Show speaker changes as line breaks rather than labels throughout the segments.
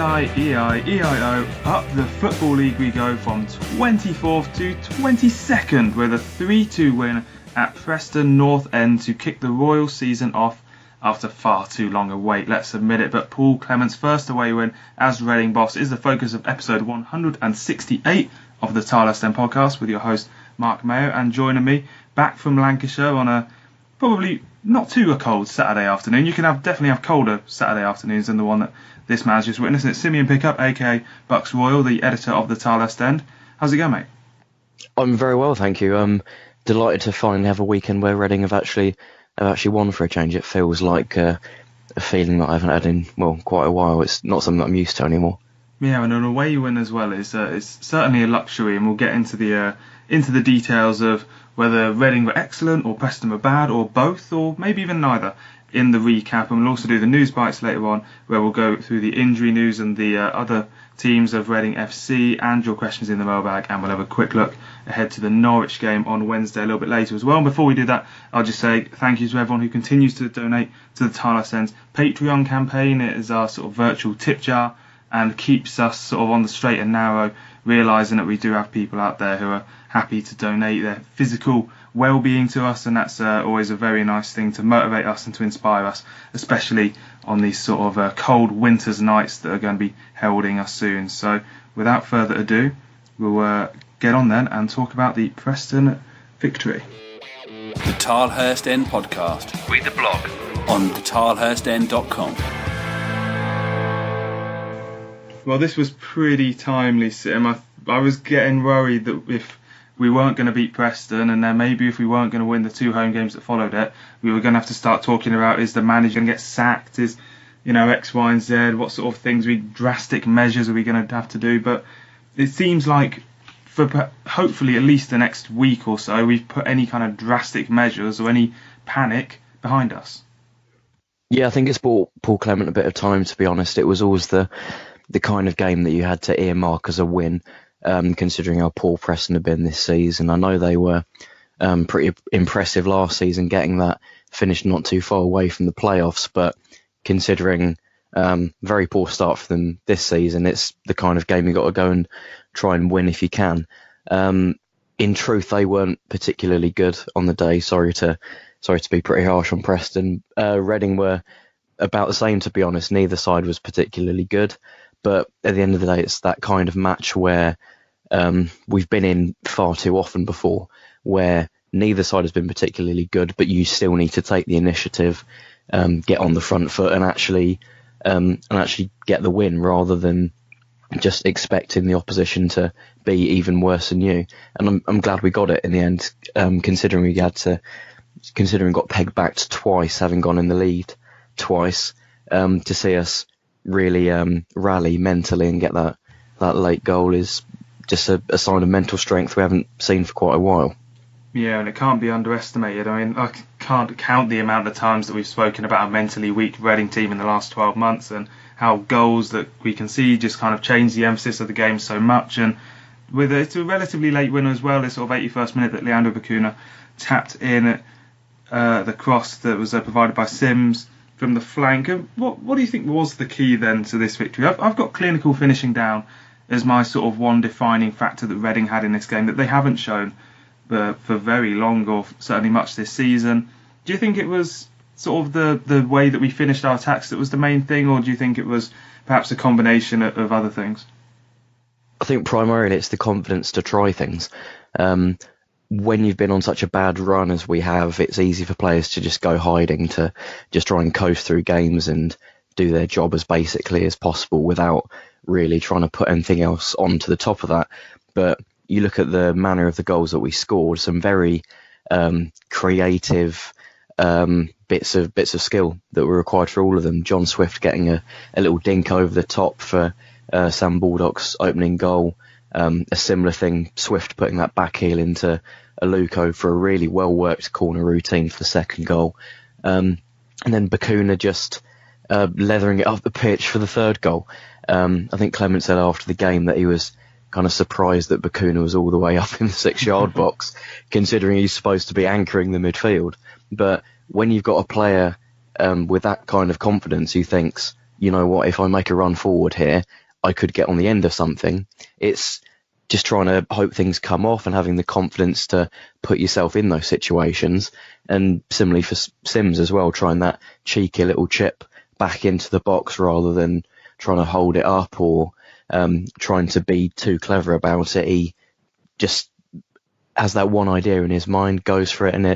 E-I-E-I-E-I-O, up the Football League we go from 24th to 22nd with a 3-2 win at Preston End to kick the Royal season off after far too long a wait, let's admit it. But Paul Clement's first away win as Reading boss is the focus of episode 168 of the Tilehurst End podcast with your host Marc Mayo, and joining me back from Lancashire on a probably not too cold Saturday afternoon. You can definitely have colder Saturday afternoons than the one that this man's just witnessed. It's Simeon Pickup, aka BucksRoyal, the editor of the Tilehurst End. How's it going, mate?
I'm very well, thank you. I'm delighted to finally have a weekend where Reading have actually won for a change. It feels like a feeling that I haven't had in quite a while. It's not something that I'm used to anymore.
Yeah, and an away win as well is certainly a luxury, and we'll get into the details of whether Reading were excellent or Preston were bad or both or maybe even neither in the recap. And we'll also do the Newsbites later on, where we'll go through the injury news and the other teams of Reading FC and your questions in the mailbag, and we'll have a quick look ahead to the Norwich game on Wednesday a little bit later as well. And before we do that, I'll just say thank you to everyone who continues to donate to the Tilehurst End's Patreon campaign. It is our sort of virtual tip jar and keeps us sort of on the straight and narrow, realising that we do have people out there who are happy to donate their physical well-being to us, and that's always a very nice thing to motivate us and to inspire us, especially on these sort of cold winter's nights that are going to be heralding us soon. So without further ado, we'll get on then and talk about the Preston victory.
The Tilehurst End podcast. Read the blog on thetilehurstend.com.
Well, this was pretty timely, Sim. I was getting worried that if we weren't going to beat Preston, and then maybe if we weren't going to win the two home games that followed it, we were going to have to start talking about, is the manager going to get sacked? Is, X, Y and Z? What sort of things, drastic measures are we going to have to do? But it seems like for hopefully at least the next week or so, we've put any kind of drastic measures or any panic behind us.
Yeah, I think it's bought Paul Clement a bit of time, to be honest. It was always the kind of game that you had to earmark as a win, considering how poor Preston have been this season. I know they were pretty impressive last season, getting that finished not too far away from the playoffs, but considering very poor start for them this season, it's the kind of game you got to go and try and win if you can. In truth, they weren't particularly good on the day. Sorry to be pretty harsh on Preston. Reading were about the same, to be honest. Neither side was particularly good. But at the end of the day, it's that kind of match where we've been in far too often before, where neither side has been particularly good, but you still need to take the initiative, get on the front foot, and actually get the win, rather than just expecting the opposition to be even worse than you. And I'm glad we got it in the end, considering we got pegged back to twice, having gone in the lead twice, to see us really rally mentally and get that late goal is just a sign of mental strength we haven't seen for quite a while.
Yeah, and it can't be underestimated. I mean, I can't count the amount of times that we've spoken about a mentally weak Reading team in the last 12 months and how goals that we can see just kind of change the emphasis of the game so much. And it's a relatively late winner as well, this sort of 81st minute that Leandro Bacuna tapped in the cross that was provided by Sims from the flank. What do you think was the key then to this victory? I've got clinical finishing down as my sort of one defining factor that Reading had in this game that they haven't shown for very long, or certainly much this season. Do you think it was sort of the way that we finished our attacks that was the main thing, or do you think it was perhaps a combination of other things?
I think primarily it's the confidence to try things. When you've been on such a bad run as we have, it's easy for players to just go hiding, to just try and coast through games and do their job as basically as possible without really trying to put anything else onto the top of that. But you look at the manner of the goals that we scored, some very creative bits of skill that were required for all of them. John Swift getting a little dink over the top for Sam Baldock's opening goal. A similar thing, Swift putting that back heel into Aluko for a really well-worked corner routine for the second goal. And then Bacuna just leathering it up the pitch for the third goal. I think Clement said after the game that he was kind of surprised that Bacuna was all the way up in the 6-yard box, considering he's supposed to be anchoring the midfield. But when you've got a player with that kind of confidence who thinks, you know what, if I make a run forward here, I could get on the end of something. It's just trying to hope things come off and having the confidence to put yourself in those situations. And similarly for Sims as well, trying that cheeky little chip back into the box rather than trying to hold it up or trying to be too clever about it. He just has that one idea in his mind, goes for it, and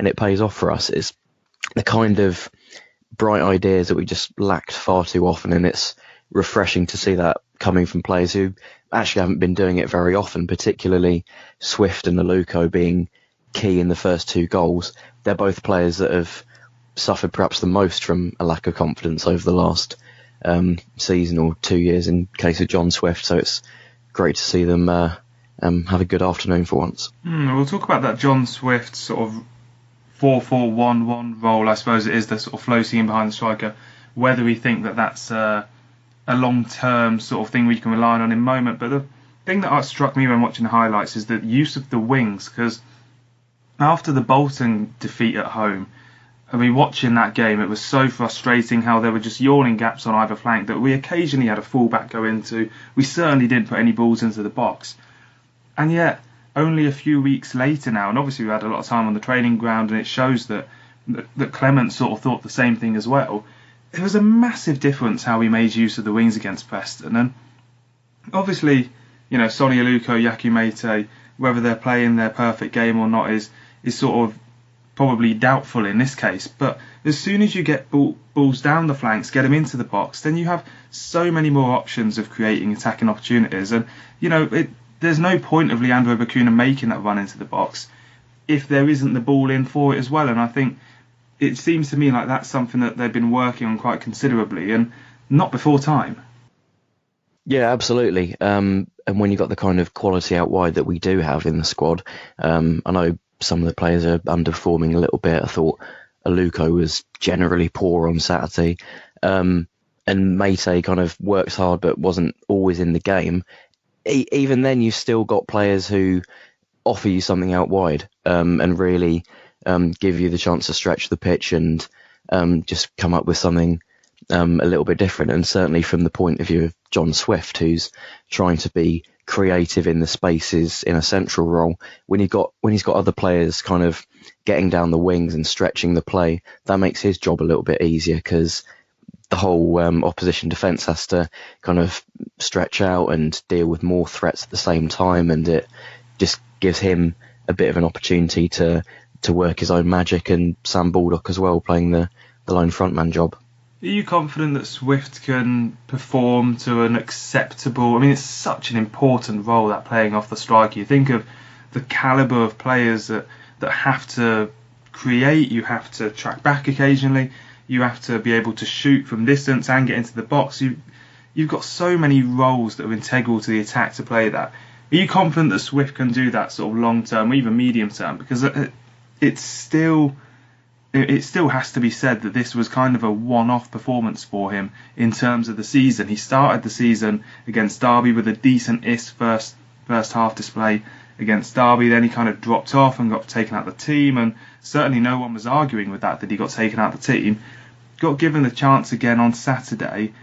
it pays off for us. It's the kind of bright ideas that we just lacked far too often, and it's refreshing to see that coming from players who actually haven't been doing it very often, particularly Swift and Aluko being key in the first 2 goals. They're both players that have suffered perhaps the most from a lack of confidence over the last season or 2 years in case of John Swift, so it's great to see them have a good afternoon for once.
We'll talk about that John Swift sort of 4-4-1-1 role, I suppose it is, the sort of floating in behind the striker, whether we think that that's a long-term sort of thing we can rely on in moment. But the thing that struck me when watching the highlights is the use of the wings, because after the Bolton defeat at home, I mean, watching that game, it was so frustrating how there were just yawning gaps on either flank that we occasionally had a full-back go into. We certainly didn't put any balls into the box. And yet, only a few weeks later now, and obviously we had a lot of time on the training ground, and it shows that Clement sort of thought the same thing as well. There was a massive difference how we made use of the wings against Preston. And obviously, you know, Sonny Aluko, Yaku Mete, whether they're playing their perfect game or not is sort of probably doubtful in this case. But as soon as you get balls down the flanks, get them into the box, then you have so many more options of creating attacking opportunities. And, you know, there's no point of Leandro Bacuna making that run into the box if there isn't the ball in for it as well. And I think it seems to me like that's something that they've been working on quite considerably, and not before time.
Yeah, absolutely. And when you've got the kind of quality out wide that we do have in the squad, I know some of the players are underperforming a little bit. I thought Aluko was generally poor on Saturday. And Mete kind of works hard but wasn't always in the game. Even then, you've still got players who offer you something out wide and really give you the chance to stretch the pitch and just come up with something a little bit different. And certainly from the point of view of John Swift, who's trying to be creative in the spaces in a central role, when he's got other players kind of getting down the wings and stretching the play, that makes his job a little bit easier, because the whole opposition defence has to kind of stretch out and deal with more threats at the same time, and it just gives him a bit of an opportunity to work his own magic, and Sam Baldock as well playing the lone frontman job.
Are you confident that Swift can perform to an acceptable... I mean, it's such an important role, that playing off the striker. You think of the calibre of players that have to create, you have to track back occasionally, you have to be able to shoot from distance and get into the box. You've got so many roles that are integral to the attack to play that. Are you confident that Swift can do that sort of long-term, or even medium-term? Because it still has to be said that this was kind of a one-off performance for him in terms of the season. He started the season against Derby with a decent-ish first half display against Derby. Then he kind of dropped off and got taken out of the team, and certainly no one was arguing with that he got taken out of the team. Got given the chance again on Saturday.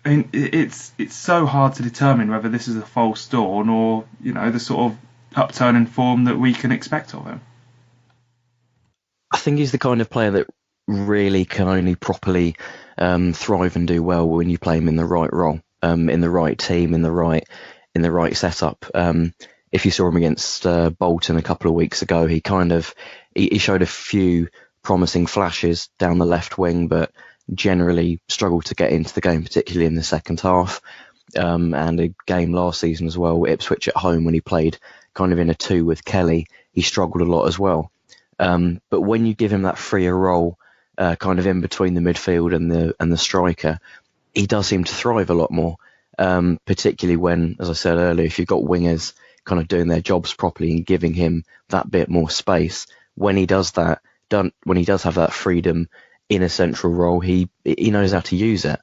And it's so hard to determine whether this is a false dawn or, you know, the sort of upturn in form that we can expect of him.
I think he's the kind of player that really can only properly thrive and do well when you play him in the right role, in the right team, in the right setup. If you saw him against Bolton a couple of weeks ago, he showed a few promising flashes down the left wing, but generally struggled to get into the game, particularly in the second half. And a game last season as well, Ipswich at home, when he played kind of in a 2 with Kelly, he struggled a lot as well. But when you give him that freer role, kind of in between the midfield and the striker, he does seem to thrive a lot more. Particularly when, as I said earlier, if you've got wingers kind of doing their jobs properly and giving him that bit more space, when he does have that freedom in a central role, he knows how to use it.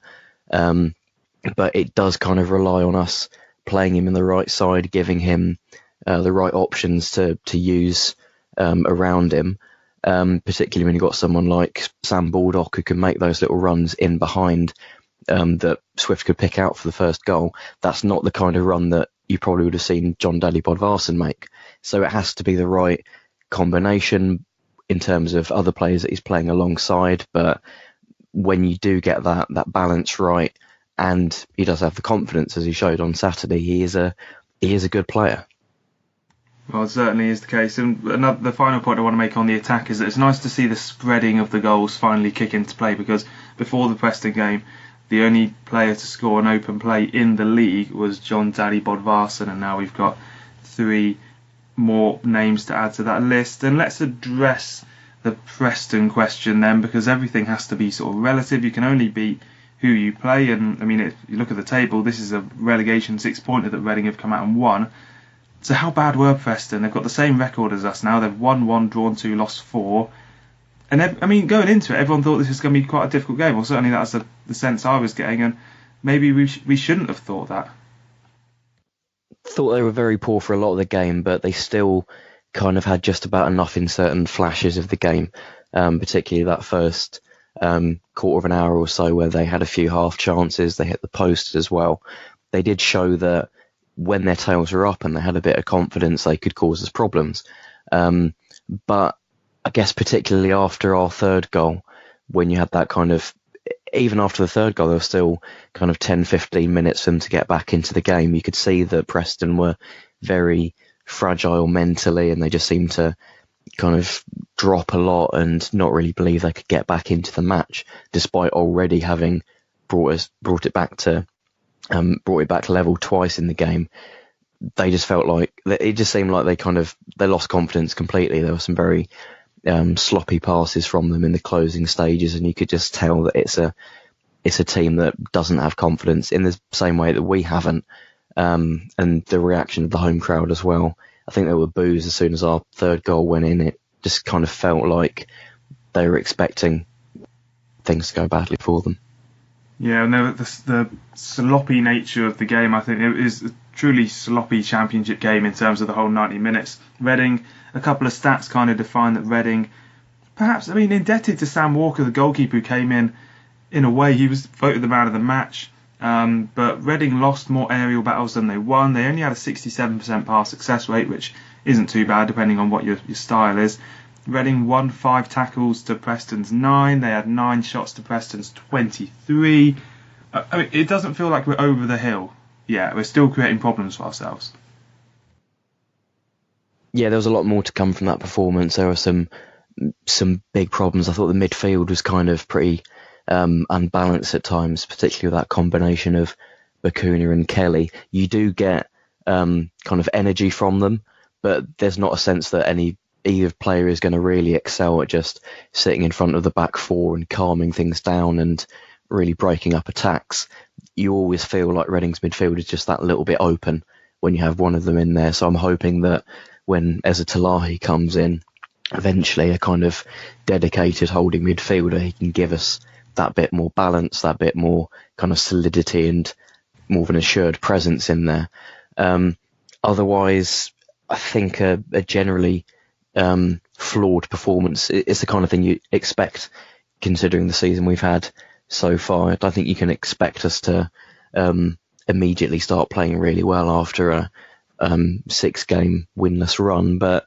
But it does kind of rely on us playing him in the right side, giving him the right options to use around him, particularly when you've got someone like Sam Baldock who can make those little runs in behind that Swift could pick out for the first goal, that's not the kind of run that you probably would have seen Jon Daly Bodvarsson make. So it has to be the right combination in terms of other players that he's playing alongside. But when you do get that balance right, and he does have the confidence, as he showed on Saturday, he is a good player.
Well, it certainly is the case. And the final point I want to make on the attack is that it's nice to see the spreading of the goals finally kick into play, because before the Preston game, the only player to score an open play in the league was Jon Daly Bodvarsson, and now we've got 3 more names to add to that list. And let's address the Preston question then, because everything has to be sort of relative. You can only beat who you play, and I mean, if you look at the table, this is a relegation 6-pointer that Reading have come out and won. So how bad were Preston? They've got the same record as us now. They've won 1, drawn 2, lost 4. And I mean, going into it, everyone thought this was going to be quite a difficult game. Well, certainly that's the sense I was getting, and maybe we shouldn't have thought that.
Thought they were very poor for a lot of the game, but they still kind of had just about enough in certain flashes of the game, particularly that first quarter of an hour or so where they had a few half chances. They hit the post as well. They did show that when their tails were up and they had a bit of confidence, they could cause us problems. But I guess particularly after our third goal, when you had that kind of, even after the third goal, there was still kind of 10-15 minutes for them to get back into the game. You could see that Preston were very fragile mentally, and they just seemed to kind of drop a lot and not really believe they could get back into the match, despite already having brought it back level twice in the game. They just felt like, it just seemed like they lost confidence completely. There were some very sloppy passes from them in the closing stages, and you could just tell that it's a team that doesn't have confidence in the same way that we haven't. And the reaction of the home crowd as well. I think there were boos as soon as our third goal went in. It just kind of felt like they were expecting things to go badly for them.
Yeah, no, the sloppy nature of the game, I think it is a truly sloppy championship game in terms of the whole 90 minutes. Reading, a couple of stats kind of define that Reading, perhaps, I mean, indebted to Sam Walker, the goalkeeper, who came in a way, he was voted the man of the match. But Reading lost more aerial battles than they won. They only had a 67% pass success rate, which isn't too bad depending on what your style is. Reading won 5 tackles to Preston's 9. They had 9 shots to Preston's 23. I mean, it doesn't feel like we're over the hill. Yeah, we're still creating problems for ourselves.
Yeah, there was a lot more to come from that performance. There were some big problems. I thought the midfield was kind of pretty unbalanced at times, particularly with that combination of Bacuna and Kelly. You do get kind of energy from them, but there's not a sense that either player is going to really excel at just sitting in front of the back four and calming things down and really breaking up attacks. You always feel like Reading's midfield is just that little bit open when you have one of them in there. So I'm hoping that when Eza Talahi comes in, eventually a kind of dedicated holding midfielder, he can give us that bit more balance, that bit more kind of solidity and more of an assured presence in there. Otherwise, I think a generally flawed performance is the kind of thing you expect considering the season we've had so far. I don't think you can expect us to immediately start playing really well after a 6-game winless run, but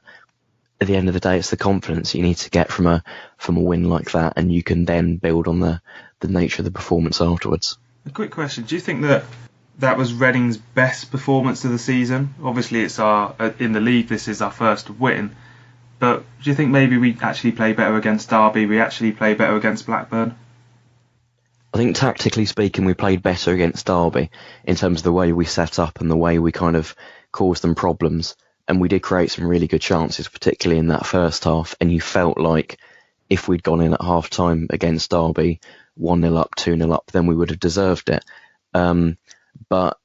at the end of the day, it's the confidence you need to get from a win like that, and you can then build on the nature of the performance afterwards.
A quick question: do you think that was Reading's best performance of the season? Obviously, it's in the league. This is our first win, but do you think maybe we actually play better against Derby? We actually play better against Blackburn?
I think tactically speaking, we played better against Derby in terms of the way we set up and the way we kind of caused them problems. And we did create some really good chances, particularly in that first half. And you felt like if we'd gone in at half-time against Derby, 1-0 up, 2-0 up, then we would have deserved it. But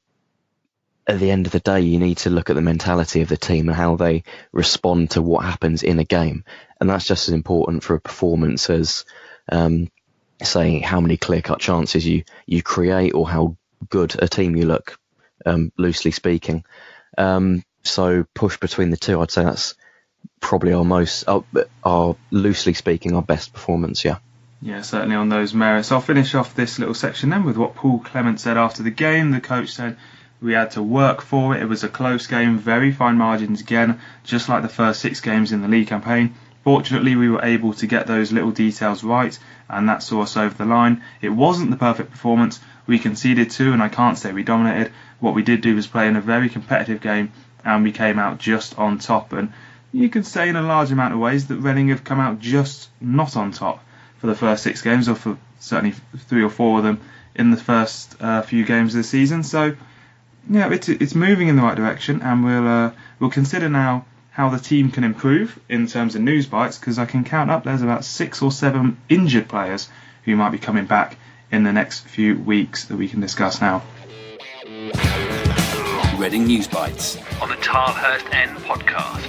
at the end of the day, you need to look at the mentality of the team and how they respond to what happens in a game. And that's just as important for a performance as saying how many clear-cut chances you create or how good a team you look, loosely speaking. So push between the two, I'd say that's probably our loosely speaking, our best performance, yeah.
Yeah, certainly on those merits. I'll finish off this little section then with what Paul Clement said after the game. The coach said we had to work for it. It was a close game, very fine margins again, just like the first 6 games in the league campaign. Fortunately, we were able to get those little details right, and that saw us over the line. It wasn't the perfect performance. We conceded 2, and I can't say we dominated. What we did do was play in a very competitive game, and we came out just on top. And you could say in a large amount of ways that Reading have come out just not on top for the first 6 games, or for certainly 3 or 4 of them in the first few games of the season. So, yeah, it's moving in the right direction, and we'll consider now how the team can improve in terms of Newsbites, because I can count up there's about 6 or 7 injured players who might be coming back in the next few weeks that we can discuss now.
Reading Newsbites on the Tilehurst End podcast.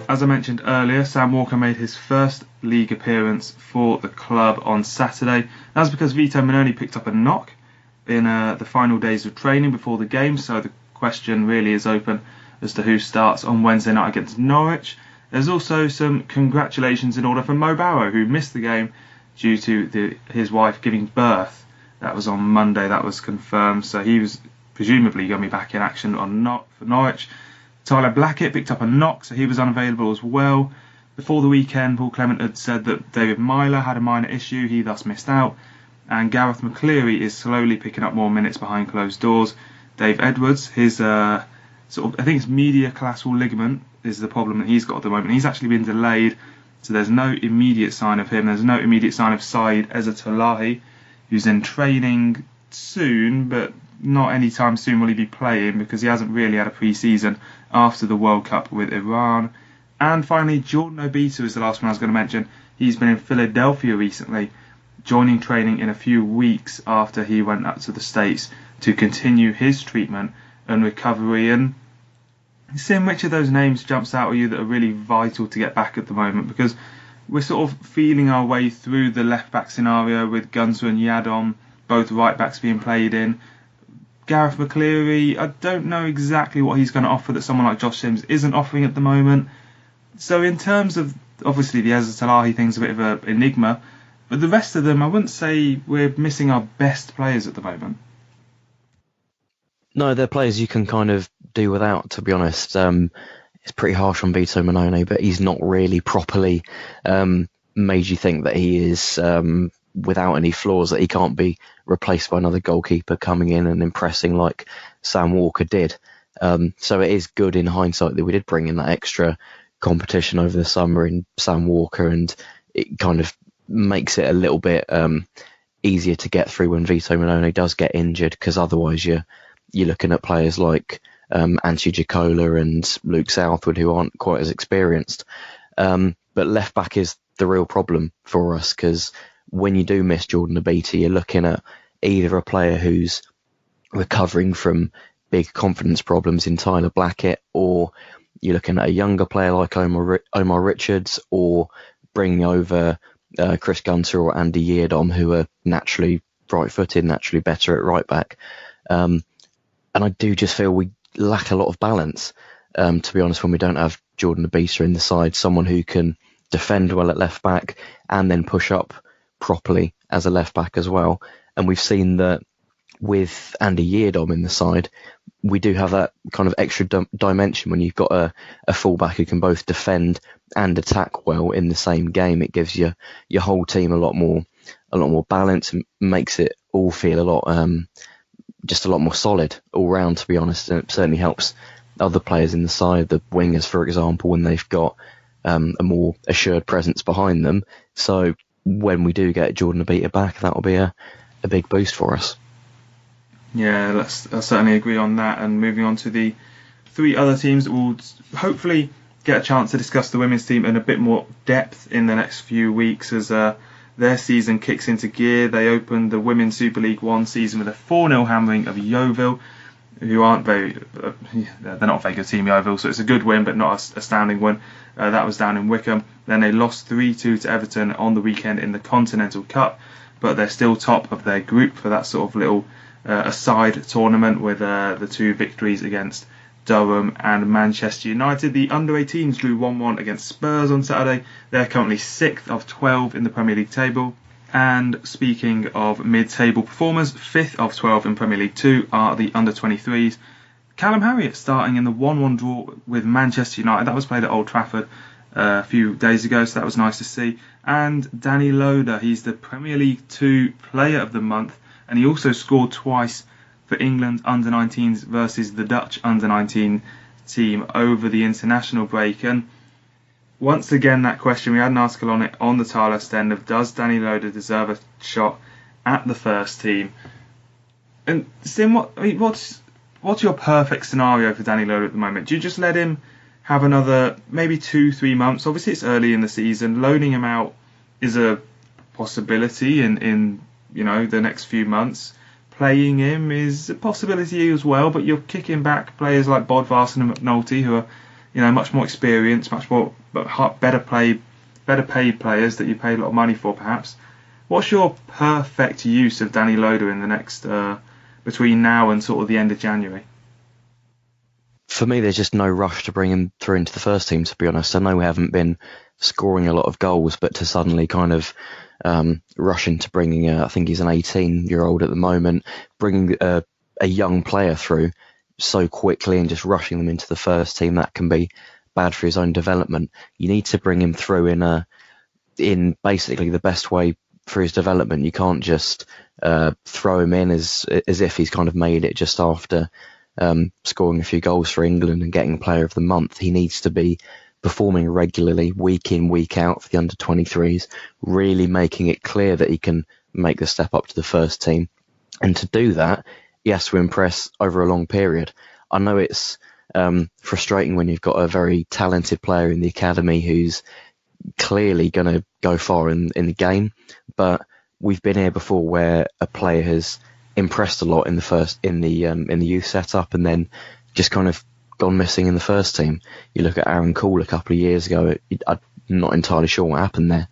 As I mentioned earlier, Sam Walker made his first league appearance for the club on Saturday. That was because Vito Manoni picked up a knock in the final days of training before the game, so the question really is open as to who starts on Wednesday night against Norwich. There's also some congratulations in order for Mo Barrow, who missed the game due to his wife giving birth. That was on Monday, that was confirmed, so he was presumably going to be back in action for Norwich. Tyler Blackett picked up a knock, so he was unavailable as well. Before the weekend, Paul Clement had said that David Myler had a minor issue, he thus missed out, and Gareth McCleary is slowly picking up more minutes behind closed doors. Dave Edwards, his I think it's medial ligament is the problem that he's got at the moment. He's actually been delayed, so there's no immediate sign of him. There's no immediate sign of Saeed Ezzatolahi, who's in training soon, but not anytime soon will he be playing because he hasn't really had a pre-season after the World Cup with Iran. And finally, Jordan Obita is the last one I was going to mention. He's been in Philadelphia recently, joining training in a few weeks after he went up to the States to continue his treatment and recovery. And seeing which of those names jumps out at you that are really vital to get back at the moment, because we're sort of feeling our way through the left back scenario with Gunter and Yadom, both right backs being played in. Gareth McCleary, I don't know exactly what he's going to offer that someone like Josh Sims isn't offering at the moment. So in terms of, obviously the Ezzatolahi thing's a bit of an enigma, but the rest of them, I wouldn't say we're missing our best players at the moment.
No, they're players you can kind of do without, to be honest. It's pretty harsh on Vito Manone, but he's not really properly made you think that he is without any flaws, that he can't be replaced by another goalkeeper coming in and impressing like Sam Walker did. So it is good in hindsight that we did bring in that extra competition over the summer in Sam Walker, and it kind of makes it a little bit easier to get through when Vito Manone does get injured, because otherwise you're looking at players like Antti Jakola and Luke Southwood, who aren't quite as experienced. But left back is the real problem for us, because when you do miss Jordan Obita, you're looking at either a player who's recovering from big confidence problems in Tyler Blackett, or you're looking at a younger player like Omar Richards, or bringing over Chris Gunter or Andy Yeardom, who are naturally right-footed, naturally better at right back. And I do just feel we lack a lot of balance, to be honest, when we don't have Jordan Obita in the side, someone who can defend well at left back and then push up properly as a left back as well. And we've seen that with Andy Yeardom in the side, we do have that kind of extra dimension when you've got a fullback who can both defend and attack well in the same game. It gives your whole team a lot more balance and makes it all feel a lot more solid all round, to be honest. And it certainly helps other players in the side, the wingers, for example, when they've got a more assured presence behind them. So when we do get Jordan Obita back, that will be a big boost for us.
Yeah, I certainly agree on that. And moving on to the 3 other teams that will hopefully get a chance to discuss the women's team in a bit more depth in the next few weeks as their season kicks into gear. They opened the Women's Super League 1 season with a 4-0 hammering of Yeovil, who aren't they're not a very good team, Yeovil, so it's a good win but not a standing win. That was down in Wickham. Then they lost 3-2 to Everton on the weekend in the Continental Cup, but they're still top of their group for that sort of little aside tournament with the 2 victories against Durham and Manchester United. The under-18s drew 1-1 against Spurs on Saturday. They're currently 6th of 12 in the Premier League table. And speaking of mid-table performers, 5th of 12 in Premier League 2 are the under-23s. Callum Harriott starting in the 1-1 draw with Manchester United. That was played at Old Trafford a few days ago, so that was nice to see. And Danny Loader, he's the Premier League 2 Player of the Month, and he also scored twice for England under-19s versus the Dutch under-19 team over the international break. And once again, that question, we had an article on it on the Tilehurst End of does Danny Loader deserve a shot at the first team? And Sim, what's your perfect scenario for Danny Loader at the moment? Do you just let him have another maybe 2-3 months? Obviously, it's early in the season. Loaning him out is a possibility in the next few months. Playing him is a possibility as well, but you're kicking back players like Bodvarsson and McNulty, who are much more experienced, much more better paid players that you paid a lot of money for, perhaps. What's your perfect use of Danny Loader in the next between now and sort of the end of January?
For me, there's just no rush to bring him through into the first team, to be honest. I know we haven't been scoring a lot of goals, but to suddenly kind of rush into bringing, I think he's an 18-year-old at the moment, bringing a young player through so quickly and just rushing them into the first team, that can be bad for his own development. You need to bring him through in basically the best way for his development. You can't just throw him in as if he's kind of made it just after scoring a few goals for England and getting Player of the Month. He needs to be performing regularly, week in, week out for the under-23s, really making it clear that he can make the step up to the first team. And to do that, he has to impress over a long period. I know it's frustrating when you've got a very talented player in the academy who's clearly going to go far in the game, but we've been here before where a player has impressed a lot in the youth setup and then just kind of gone missing in the first team. You look at Aaron Cole a couple of years ago, I'm not entirely sure what happened there,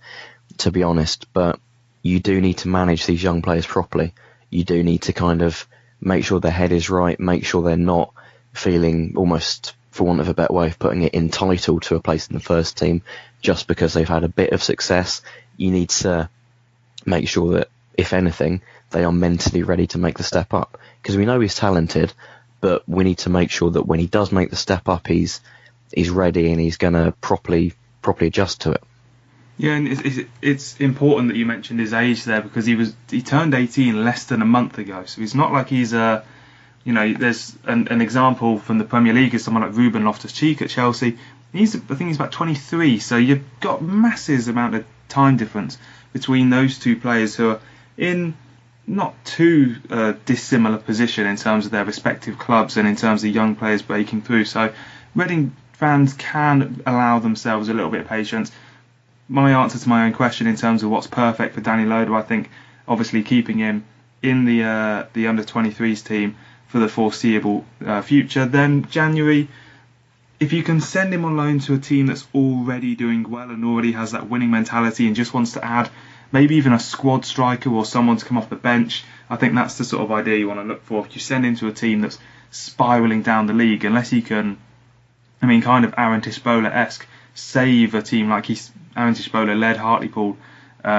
to be honest, but you do need to manage these young players properly. You do need to kind of make sure their head is right, make sure they're not feeling, almost for want of a better way of putting it, entitled to a place in the first team just because they've had a bit of success. You need to make sure that, if anything, they are mentally ready to make the step up, because we know he's talented, but we need to make sure that when he does make the step up, he's ready and he's going to properly adjust to it.
Yeah, and it's important that you mentioned his age there, because he turned 18 less than a month ago, so he's not like he's there's an example from the Premier League is someone like Ruben Loftus-Cheek at Chelsea. I think he's about 23, so you've got massive amount of time difference between those two players who are in not too dissimilar position in terms of their respective clubs and in terms of young players breaking through. So Reading fans can allow themselves a little bit of patience. My answer to my own question in terms of what's perfect for Danny Loader, I think obviously keeping him in the under-23s team for the foreseeable future. Then January, if you can send him on loan to a team that's already doing well and already has that winning mentality and just wants to add maybe even a squad striker or someone to come off the bench, I think that's the sort of idea you want to look for. If you send him to a team that's spiralling down the league, unless he can, kind of Aaron Tishbola-esque, save a team like Aaron Tishbola led Hartlepool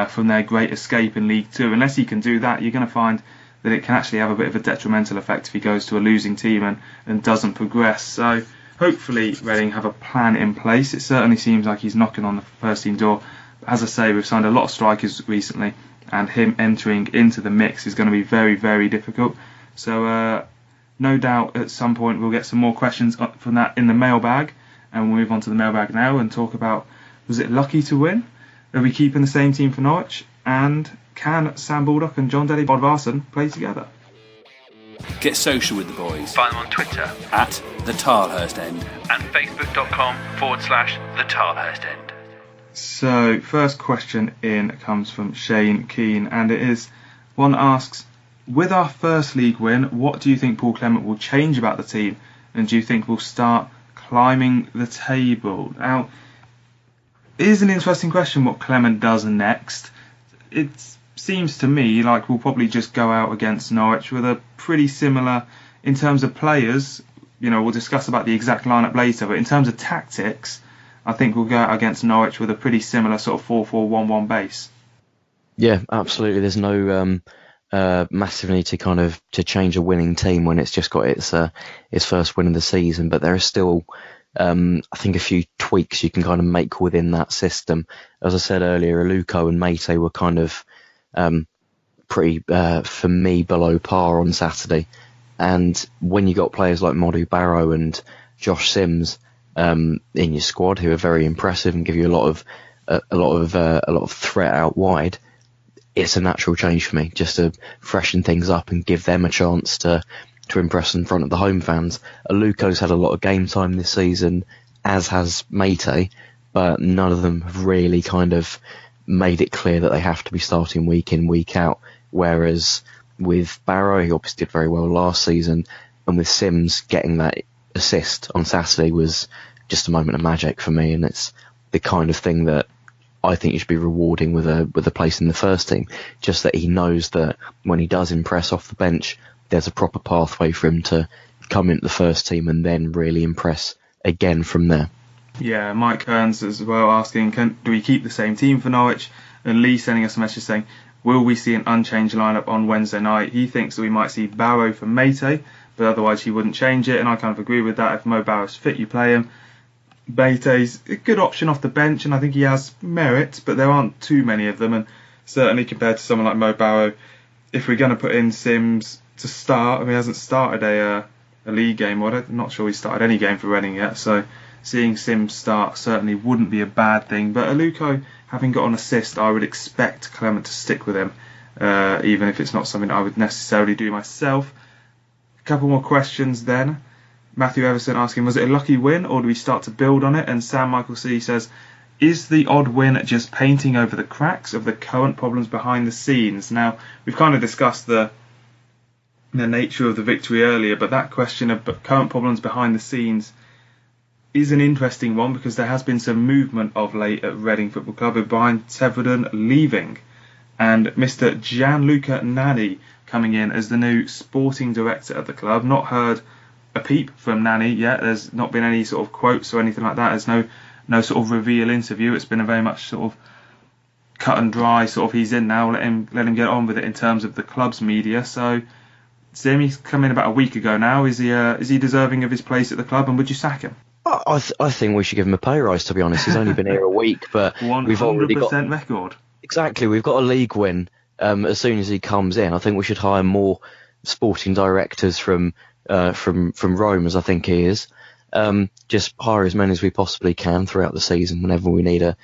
from their great escape in League Two. Unless he can do that, you're going to find that it can actually have a bit of a detrimental effect if he goes to a losing team and doesn't progress. So hopefully Reading have a plan in place. It certainly seems like he's knocking on the first team door. As I say, we've signed a lot of strikers recently, and him entering into the mix is going to be very, very difficult. So no doubt at some point we'll get some more questions from that in the mailbag, and we'll move on to the mailbag now and talk about, was it lucky to win? Are we keeping the same team for Norwich? And can Sam Baldock and John Daddy Bodvarsson play together?
Get social with the boys.
Find them on Twitter
at the Tilehurst End
and facebook.com/the Tilehurst End.
So, first question in comes from Shane Keane, and it is, one asks, with our first league win, what do you think Paul Clement will change about the team, and do you think we'll start climbing the table? Now, it is an interesting question what Clement does next. It seems to me like we'll probably just go out against Norwich with a pretty similar, in terms of players, we'll discuss about the exact lineup later. But in terms of tactics, I think we'll go out against Norwich with a pretty similar sort of 4-4-1-1 base.
Yeah, absolutely. There's no massive need to change a winning team when it's just got its first win of the season. But there are still, I think, a few tweaks you can kind of make within that system. As I said earlier, Aluko and Mate were kind of pretty, for me, below par on Saturday. And when you got players like Modu Barrow and Josh Sims in your squad, who are very impressive and give you a lot of threat out wide, it's a natural change for me just to freshen things up and give them a chance to impress in front of the home fans. Aluko's had a lot of game time this season, as has Mate, but none of them have really kind of made it clear that they have to be starting week in, week out. Whereas with Barrow, he obviously did very well last season, and with Sims getting that assist on Saturday was just a moment of magic for me, and it's the kind of thing that I think you should be rewarding with a place in the first team. Just that he knows that when he does impress off the bench, there's a proper pathway for him to come into the first team and then really impress again from there.
Yeah, Mike Kearns as well asking, do we keep the same team for Norwich? And Lee sending us a message saying, will we see an unchanged lineup on Wednesday night? He thinks that we might see Barrow for Mate, but otherwise he wouldn't change it, and I kind of agree with that. If Mo Barrow's fit, you play him. Mate's a good option off the bench, and I think he has merit, but there aren't too many of them, and certainly compared to someone like Mo Barrow, if we're going to put in Sims to start, he hasn't started a league game, I'm not sure he started any game for Reading yet, so seeing Sims start certainly wouldn't be a bad thing. But Aluko, having got an assist, I would expect Clement to stick with him, even if it's not something I would necessarily do myself. A couple more questions then. Matthew Everson asking, was it a lucky win or do we start to build on it? And Sam Michael C says, is the odd win just painting over the cracks of the current problems behind the scenes? Now, we've kind of discussed the nature of the victory earlier, but that question of current problems behind the scenes is an interesting one, because there has been some movement of late at Reading Football Club with Brian Teverden leaving and Mr. Gianluca Nani coming in as the new sporting director at the club. Not heard a peep from Nani yet. There's not been any sort of quotes or anything like that. There's no sort of reveal interview. It's been a very much sort of cut and dry sort of, he's in now, let him get on with it in terms of the club's media. So Sim, he's come in about a week ago now. Is he deserving of his place at the club, and would you sack him?
I think we should give him a pay rise, to be honest. He's only been here a week, but we've already got
100% record.
Exactly, we've got a league win as soon as he comes in. I think we should hire more sporting directors from Rome, as I think he is. Just hire as many as we possibly can throughout the season whenever we need a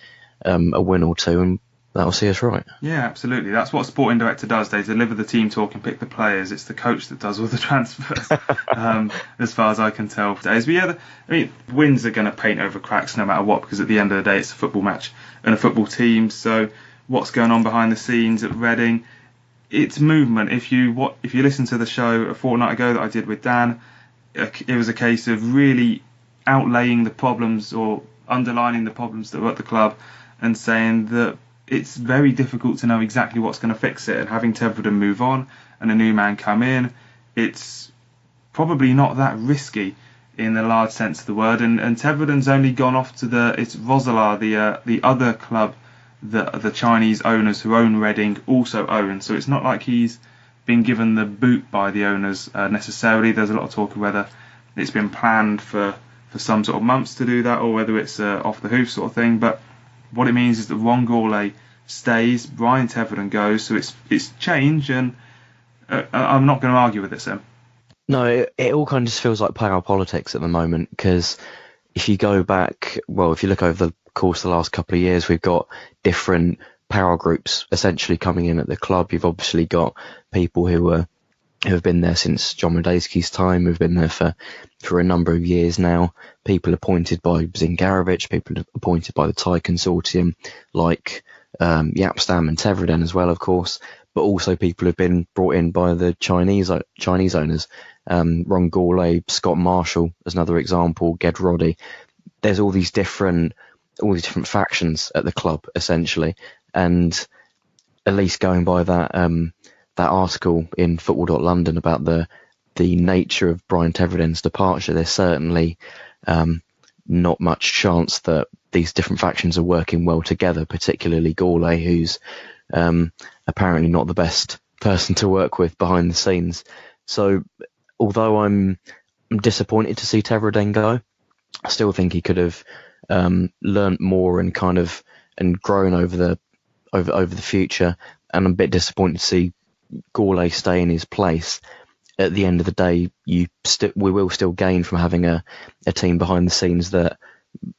win or two, and that'll see us right.
Yeah, absolutely. That's what a sporting director does. They deliver the team talk and pick the players. It's the coach that does all the transfers, as far as I can tell. But yeah, wins are going to paint over cracks no matter what, because at the end of the day, it's a football match and a football team. So what's going on behind the scenes at Reading? It's movement. If you listen to the show a fortnight ago that I did with Dan, it was a case of really outlaying the problems or underlining the problems that were at the club and saying that it's very difficult to know exactly what's going to fix it. And having Teverden move on and a new man come in, it's probably not that risky in the large sense of the word. And Teverden's only gone off to it's Roeselare, the other club that the Chinese owners who own Reading also own. So it's not like he's been given the boot by the owners necessarily. There's a lot of talk of whether it's been planned for some sort of months to do that, or whether it's off the hoof sort of thing. But what it means is that Ron Gourlay stays, Brian Teverden goes, so it's change, and I'm not going to argue with it, Sam.
No, it all kind of just feels like power politics at the moment, because if you go back, if you look over the course of the last couple of years, we've got different power groups essentially coming in at the club. You've obviously got people who have been there since John Medeski's time, who've been there for a number of years now. People appointed by Zingarovic, people appointed by the Thai consortium, like Yapstam and Teverden as well, of course, but also people who've been brought in by the Chinese owners. Ron Gourlay, Scott Marshall as another example, Ged Roddy. There's all these different factions at the club essentially, and at least going by that article in Football.London about the the nature of Brian Teveren's departure, there's certainly not much chance that these different factions are working well together, particularly Gourlay, who's apparently not the best person to work with behind the scenes. So although I'm disappointed to see Teveren go, I still think he could have learnt more and grown over the future. And I'm a bit disappointed to see Gourlay stay in his place. At the end of the day, we will still gain from having a team behind the scenes that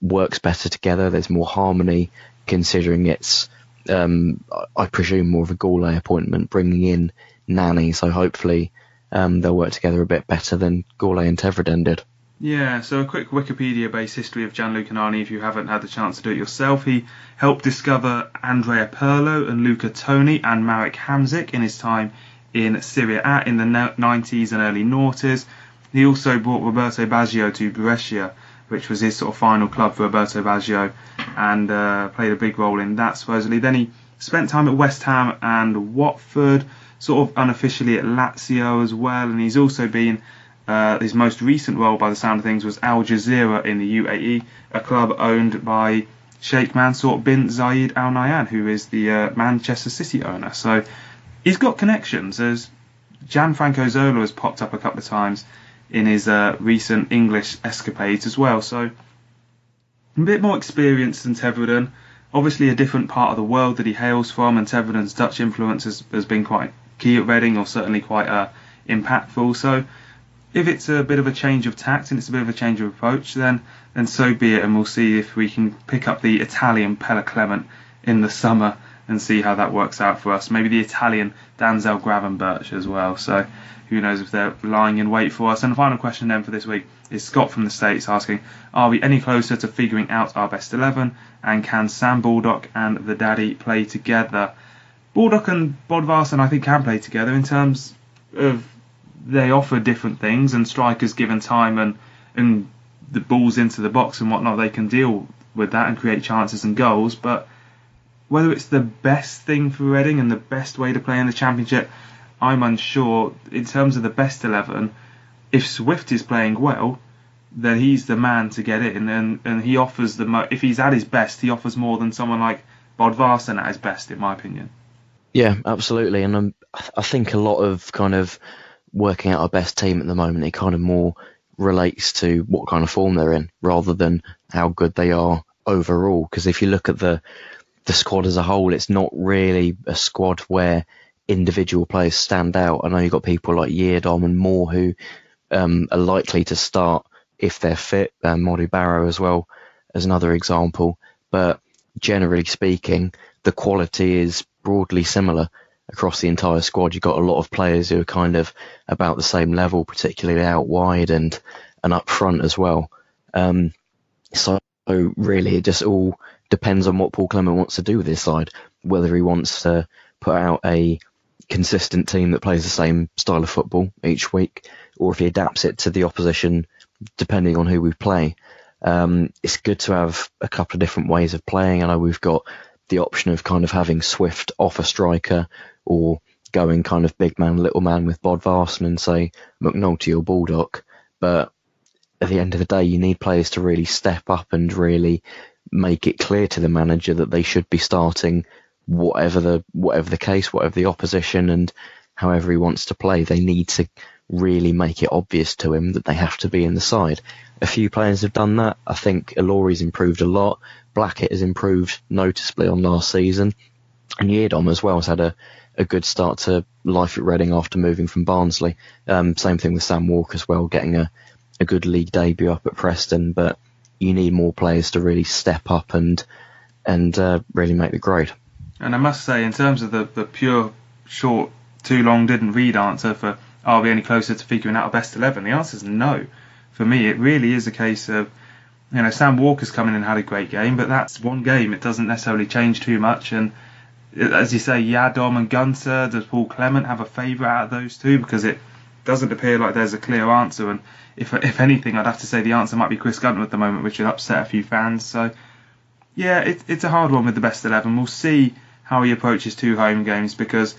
works better together. There's more harmony, considering it's, I presume, more of a Gourlay appointment, bringing in Nani. So hopefully they'll work together a bit better than Gourlay and Teveren did.
Yeah, so a quick Wikipedia-based history of Gianluca Nani, if you haven't had the chance to do it yourself. He helped discover Andrea Pirlo and Luca Toni and Marek Hamsik in his time in Serie A in the 90s and early noughties. He also brought Roberto Baggio to Brescia, which was his sort of final club for Roberto Baggio, and played a big role in that, supposedly. Then he spent time at West Ham and Watford, sort of unofficially at Lazio as well, and he's also been... his most recent role, by the sound of things, was Al Jazeera in the UAE, a club owned by Sheikh Mansour bin Zayed Al Nahyan, who is the Manchester City owner. So he's got connections, as Gianfranco Zola has popped up a couple of times in his recent English escapades as well. So a bit more experience than Teveren. Obviously a different part of the world that he hails from, and Teveren's Dutch influence has been quite key at Reading, or certainly quite impactful. So if it's a bit of a change of tact and it's a bit of a change of approach, then so be it, and we'll see if we can pick up the Italian Pella Clement in the summer and see how that works out for us. Maybe the Italian Danzel Gravenberch as well. So who knows if they're lying in wait for us. And the final question then for this week is Scott from the States asking, are we any closer to figuring out our best 11, and can Sam Baldock and the Daddy play together? Baldock and Bodvarsson I think can play together in terms of they offer different things, and strikers given time and the balls into the box and whatnot, they can deal with that and create chances and goals. But whether it's the best thing for Reading and the best way to play in the Championship, I'm unsure. In terms of the best 11, if Swift is playing well, then he's the man to get in, and he offers if he's at his best, he offers more than someone like Bodvarsson at his best, in my opinion.
Yeah, absolutely. And I think a lot of working out our best team at the moment, it kind of more relates to what kind of form they're in rather than how good they are overall. Because if you look at the squad as a whole, it's not really a squad where individual players stand out. I know you've got people like Yeardom and Moore who are likely to start if they're fit, and Modi Barrow as well as another example. But generally speaking, the quality is broadly similar across the entire squad. You've got a lot of players who are kind of about the same level, particularly out wide and up front as well. So really it just all depends on what Paul Clement wants to do with his side, whether he wants to put out a consistent team that plays the same style of football each week, or if he adapts it to the opposition depending on who we play. It's good to have a couple of different ways of playing. I know we've got the option of kind of having Swift off a striker, or going kind of big man, little man with Bodvarsson and say McNulty or Baldock. But at the end of the day, you need players to really step up and really make it clear to the manager that they should be starting whatever the case, whatever the opposition, and however he wants to play. They need to really make it obvious to him that they have to be in the side. A few players have done that. I think Ilori's improved a lot. Blackett has improved noticeably on last season. And Yeardom as well has had a good start to life at Reading after moving from Barnsley. Same thing with Sam Walker as well, getting a good league debut up at Preston. But you need more players to really step up and really make the grade.
And I must say, in terms of the pure, short, too long didn't read answer for are we any closer to figuring out a best 11, the answer is no. For me, it really is a case of, Sam Walker's come in and had a great game, but that's one game. It doesn't necessarily change too much. And as you say, Yeardom and Gunter, does Paul Clement have a favourite out of those two? Because it doesn't appear like there's a clear answer. And if anything, I'd have to say the answer might be Chris Gunter at the moment, which would upset a few fans. So, yeah, it's a hard one with the best 11. We'll see how he approaches two home games, because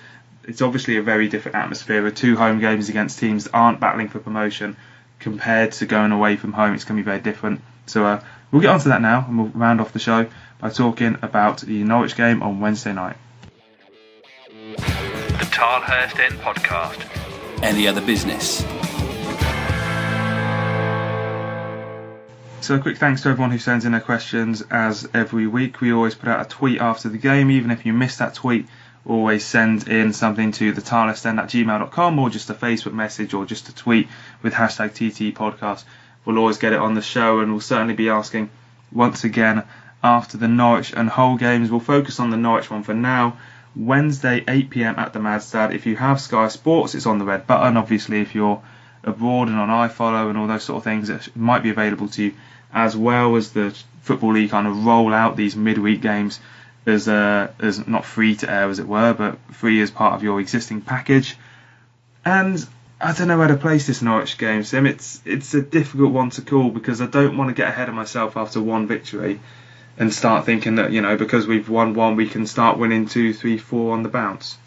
it's obviously a very different atmosphere with 2 home games against teams that aren't battling for promotion compared to going away from home. It's going to be very different. So we'll get on to that now, and we'll round off the show by talking about the Norwich game on Wednesday night.
The Tilehurst End Podcast.
Any other business?
So a quick thanks to everyone who sends in their questions. As every week, we always put out a tweet after the game. Even if you missed that tweet, always send in something to the tilehurstend@gmail.com, or just a Facebook message, or just a tweet with hashtag TT Podcast. We'll always get it on the show, and we'll certainly be asking once again after the Norwich and Hull games. We'll focus on the Norwich one for now. Wednesday, 8 p.m. at the Madstad. If you have Sky Sports, it's on the red button. Obviously, if you're abroad and on iFollow and all those sort of things, it might be available to you, as well as the Football League kind of roll out these midweek games as not free to air, as it were, but free as part of your existing package. And I don't know where to place this Norwich game, Sim. It's a difficult one to call, because I don't want to get ahead of myself after one victory and start thinking that, because we've won one, we can start winning 2, 3, 4 on the bounce.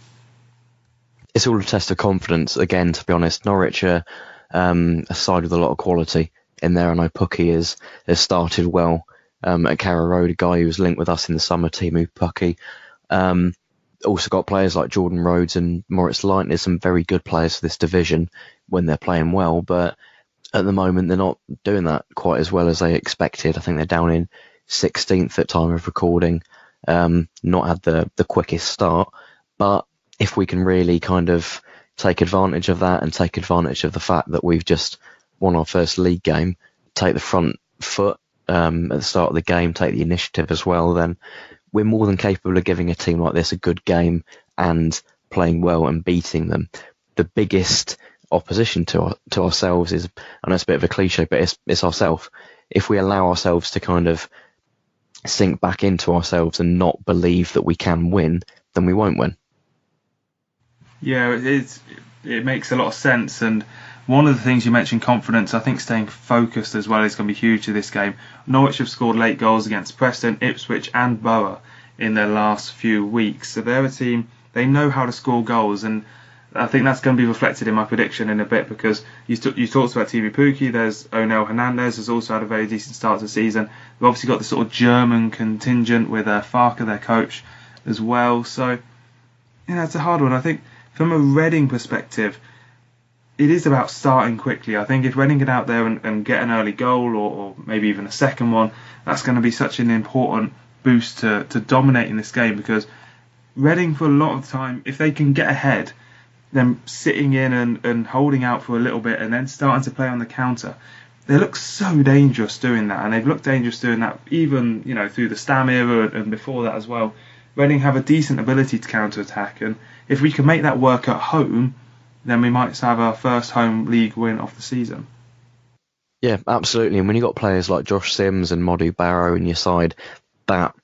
It's all a test of confidence. Again, to be honest, Norwich are a side with a lot of quality in there. I know Pucky has started well at Carrow Road, a guy who was linked with us in the summer team, Pucky. Also got players like Jordan Rhodes and Moritz Leitner, some very good players for this division when they're playing well, but at the moment they're not doing that quite as well as they expected. I think they're down in 16th at time of recording, not had the quickest start, but if we can really kind of take advantage of that and take advantage of the fact that we've just won our first league game, take the front foot at the start of the game, take the initiative as well, then we're more than capable of giving a team like this a good game and playing well and beating them. The biggest opposition to ourselves is, I know it's a bit of a cliche, but it's ourselves. If we allow ourselves to kind of sink back into ourselves and not believe that we can win, then we won't win.
Yeah, it makes a lot of sense. And one of the things you mentioned, confidence, I think staying focused as well is going to be huge to this game. Norwich have scored late goals against Preston, Ipswich and Borough in their last few weeks. So they're a team, they know how to score goals, and I think that's going to be reflected in my prediction in a bit, because you talked about TV Pukki, there's Onel Hernandez, who's also had a very decent start to the season. We've obviously got the sort of German contingent with Farke, their coach, as well. So, it's a hard one. I think from a Reading perspective, it is about starting quickly. I think if Reading get out there and get an early goal, or maybe even a second one, that's going to be such an important boost to dominating this game, because Reading, for a lot of the time, if they can get ahead, them sitting in and holding out for a little bit and then starting to play on the counter, they look so dangerous doing that, and they've looked dangerous doing that even through the Stam era and before that as well. Reading have a decent ability to counter-attack, and if we can make that work at home, then we might have our first home league win of the season.
Yeah, absolutely. And when you've got players like Josh Sims and Modu Barrow in your side, that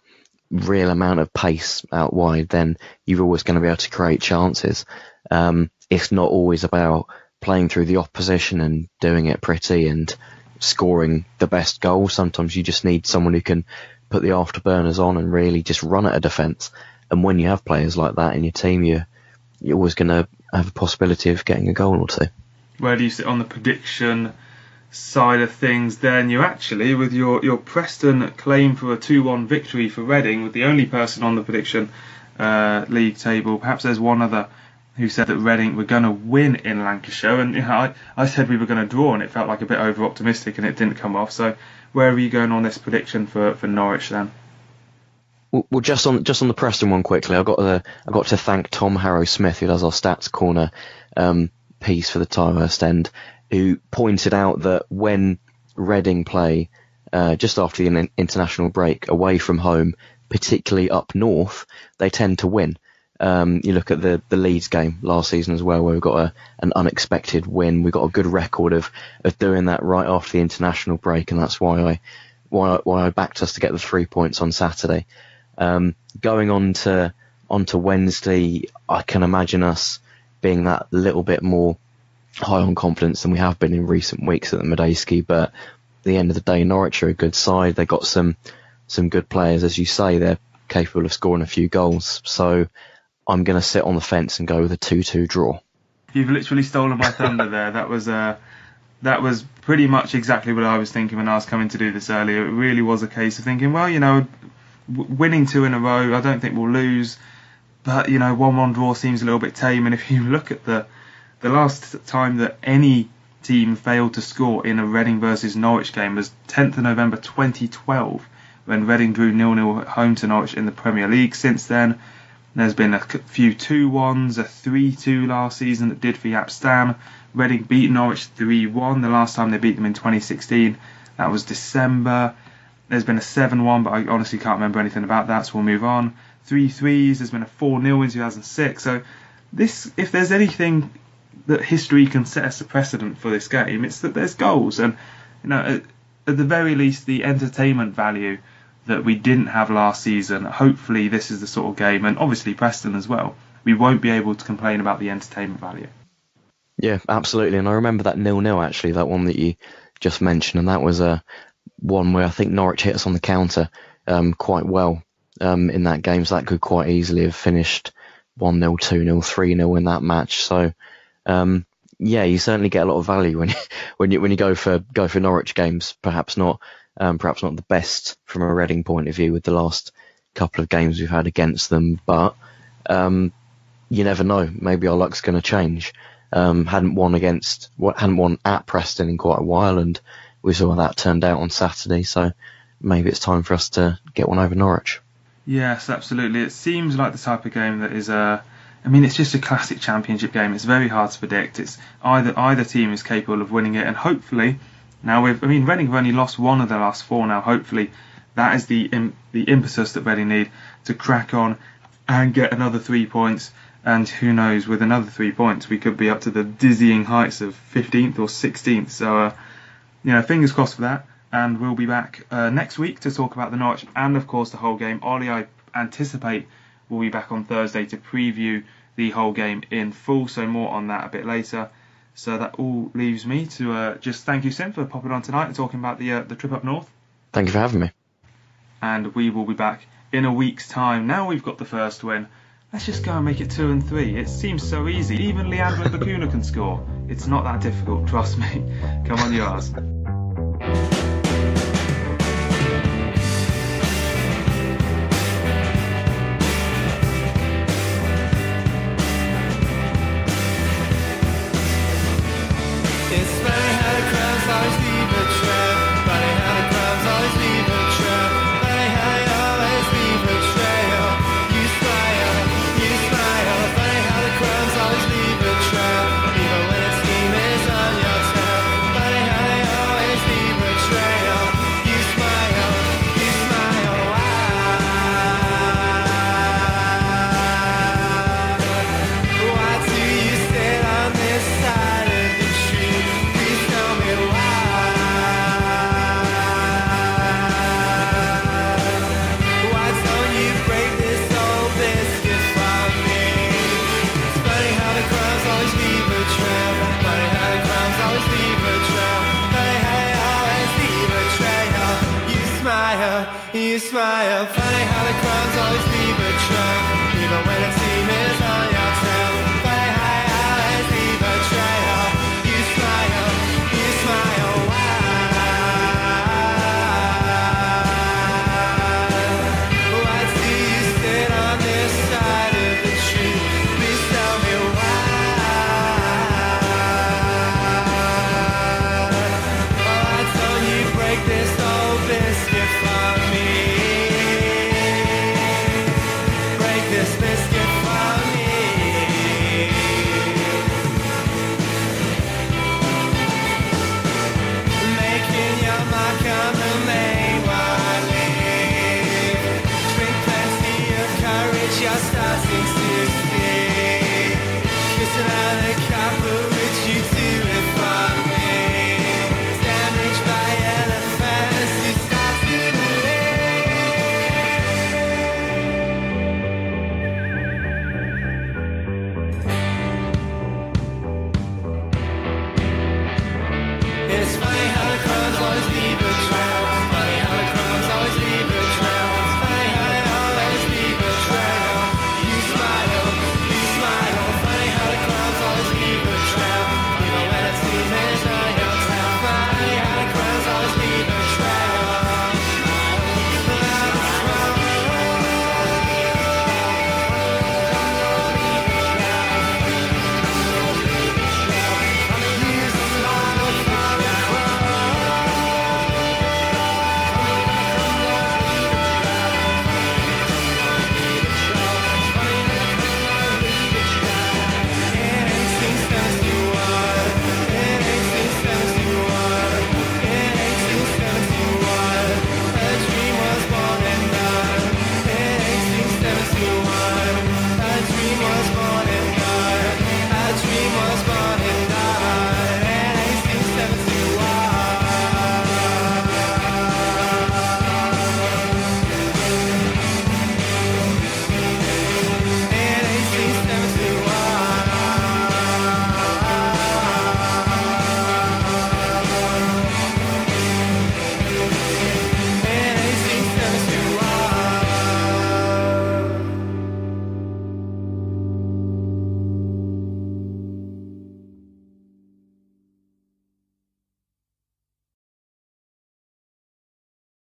real amount of pace out wide, then you're always going to be able to create chances. It's not always about playing through the opposition and doing it pretty and scoring the best goal. Sometimes you just need someone who can put the afterburners on and really just run at a defence. And when you have players like that in your team, you're always going to have a possibility of getting a goal or two.
Where do you sit on the prediction side of things then? You actually, with your Preston claim for a 2-1 victory for Reading, with the only person on the prediction league table, perhaps there's one other who said that Reading were going to win in Lancashire, and I said we were going to draw, and it felt like a bit over optimistic and it didn't come off. So where are you going on this prediction for Norwich then?
Well, just on the Preston one quickly, I got to thank Tom Harrow-Smith, who does our Stats Corner piece for the Tilehurst End, who pointed out that when Reading play just after the international break away from home, particularly up north, they tend to win. You look at the Leeds game last season as well, where we got an unexpected win. We got a good record of doing that right after the international break, and that's why I backed us to get the 3 points on Saturday. Going on to Wednesday, I can imagine us being that little bit more high on confidence than we have been in recent weeks at the Medeski, but at the end of the day, Norwich are a good side. They got some good players, as you say. They're capable of scoring a few goals. So I'm going to sit on the fence and go with a 2-2 draw.
You've literally stolen my thunder there. That was pretty much exactly what I was thinking when I was coming to do this earlier. It really was a case of thinking, well, winning 2 in a row, I don't think we'll lose. But, 1-1 draw seems a little bit tame. And if you look at the last time that any team failed to score in a Reading versus Norwich game was 10th of November 2012, when Reading drew 0-0 at home to Norwich in the Premier League. Since then, there's been a few 2-1s, a 3-2 last season that did for Jaap Stam. Reading beat Norwich 3-1 the last time they beat them in 2016. That was December. There's been a 7-1, but I honestly can't remember anything about that, so we'll move on. 3-3s, there's been a 4-0 in 2006. So if there's anything that history can set as a precedent for this game, it's that there's goals. And at the very least, the entertainment value that we didn't have last season, hopefully this is the sort of game, and obviously Preston as well, we won't be able to complain about the entertainment value.
Yeah, absolutely. And I remember that 0-0 actually, that one that you just mentioned, and that was one where I think Norwich hit us on the counter quite well in that game, so that could quite easily have finished 1-0, 2-0, 3-0 in that match. So you certainly get a lot of value when you go for Norwich games. Perhaps not the best from a Reading point of view with the last couple of games we've had against them, but you never know. Maybe our luck's going to change. Hadn't won at Preston in quite a while, and we saw how that turned out on Saturday. So maybe it's time for us to get one over Norwich.
Yes, absolutely. It seems like the type of game that is it's just a classic championship game. It's very hard to predict. It's either team is capable of winning it, and hopefully now Reading have only lost 1 of their last 4 now. Hopefully that is the impetus that Reading need to crack on and get another 3 points. And who knows, with another 3 points, we could be up to the dizzying heights of 15th or 16th. So, fingers crossed for that. And we'll be back next week to talk about the Norwich and, of course, the whole game. Ollie, I anticipate, will be back on Thursday to preview the whole game in full. So more on that a bit later. So that all leaves me to just thank you, Sim, for popping on tonight and talking about the trip up north.
Thank you for having me.
And we will be back in a week's time. Now we've got the first win, let's just go and make it 2 and 3. It seems so easy. Even Leandro Bacuna can score. It's not that difficult, trust me. Come on, yours.
You smile, funny how the crumbs always leave a trail, even when it seems it's on your tail. Funny how you always leave a trail. You smile, why do you sit on this side of the tree? Please tell me why don't you break this old biscuit for me? It's funny how the crumbs always leave a trail.